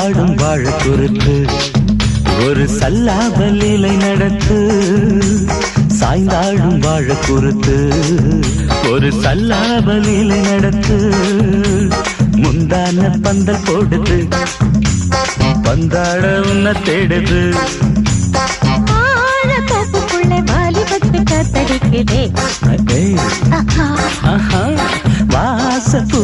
சாய்ந்தாடும் வாழ குறுத்து ஒரு சல்லாபலீலை நடத்து சாய்ந்தாடும் வாழ குறுத்து ஒரு சல்லாபலீலை நடத்து முந்தான பந்தல் போடுது பந்தாட உன்ன தேடுது தோப்புக்குள்ள வாலிபத்து காத்தடிக்குதே வாச பூ